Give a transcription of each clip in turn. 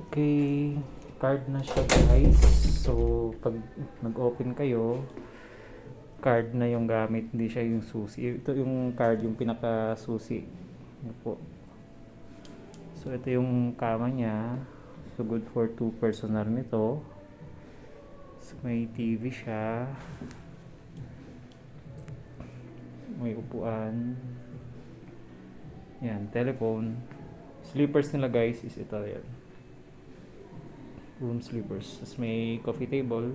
Okay, card na siya guys. So, pag nag-open kayo, card na yung gamit, hindi siya yung susi. Ito yung card, yung pinaka-susi. Ano po. So, ito yung kama niya. So, good for 2 personal nito. So, may TV siya. May upuan. Yan, telephone. Sleepers nila guys is ito yan. Room sleepers. Tapos may coffee table.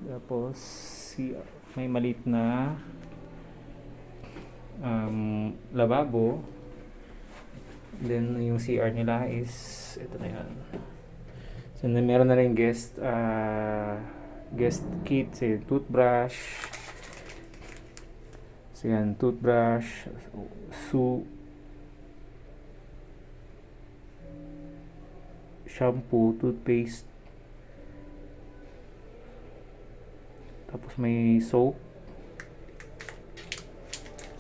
Tapos may maliit na lababo. Then yung CR nila is ito na yan. So meron na rin guest kit, say toothbrush. So yan, toothbrush, shampoo, toothpaste, tapos may soap.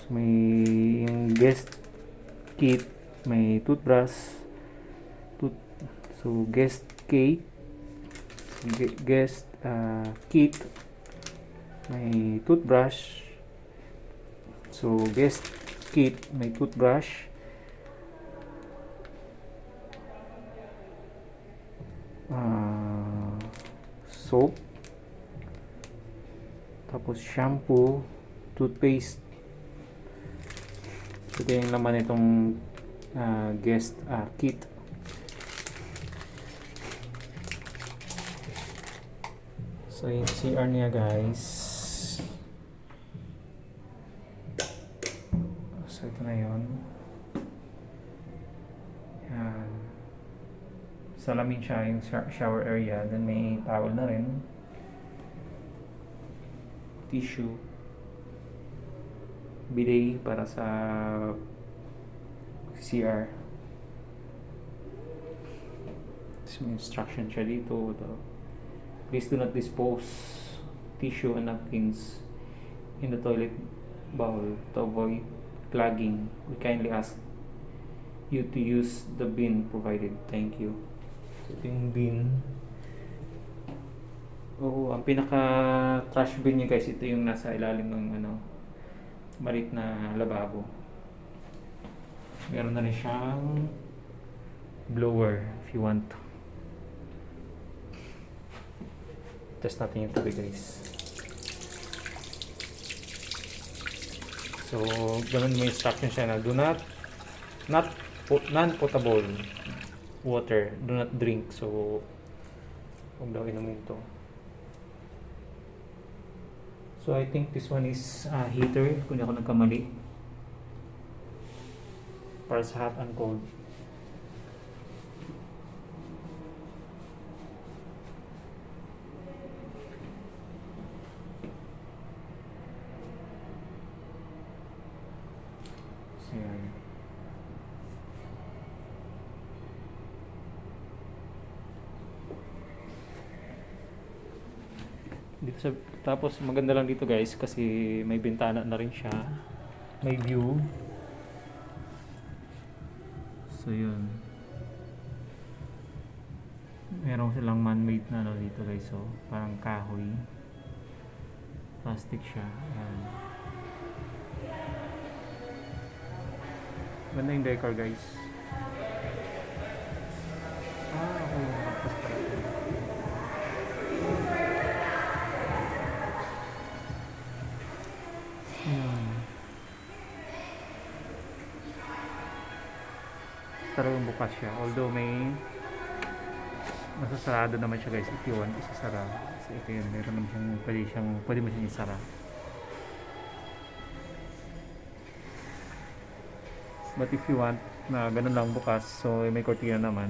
So may yung guest kit, may toothbrush, so guest cake, guest kit, may toothbrush. So guest kit, may toothbrush, soap, tapos shampoo, toothpaste. Ito yung laman itong guest kit. So yung CR niya guys. So ito na yun. Yan. Salamin siya yung shower area. Then may towel na rin. Tissue. Bidet para sa CR. So may instruction siya dito. Please do not dispose tissue and napkins in the toilet bowl to avoid clogging. We kindly ask you to use the bin provided. Thank you. So, ito yung bin. Ang pinaka trash bin niya guys, ito yung nasa ilalim ng maliit na lababo. Meron na rin siyang blower if you want. Test natin yung tubig guys. So, ganun may instruction siya na non-potable water, do not drink. So, huwag daw inumin to. So, I think this one is heater, kung di ako nagkamali. Para sa hot and cold. So, yan. Tapos maganda lang dito guys kasi may bintana na rin siya, may view. So yun, meron silang man-made na dito guys. So parang kahoy, plastic siya. Ayan. Ganda yung decor guys. Okay, tapos pala. Talagang bukas siya, although may masasarado naman siya guys. If you want isasara, so ito yun, meron naman siyang pwede mo siyang isara. But if you want na ganun lang bukas, so may cortina naman,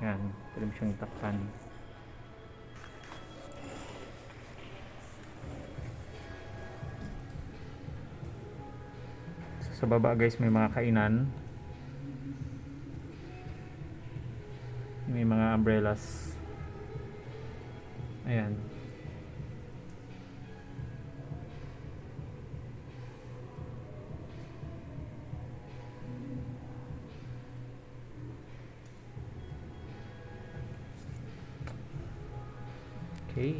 yan, pwede mo siyang takpan. So, sa baba guys may mga kainan, may mga umbrellas. Ayan. Okay.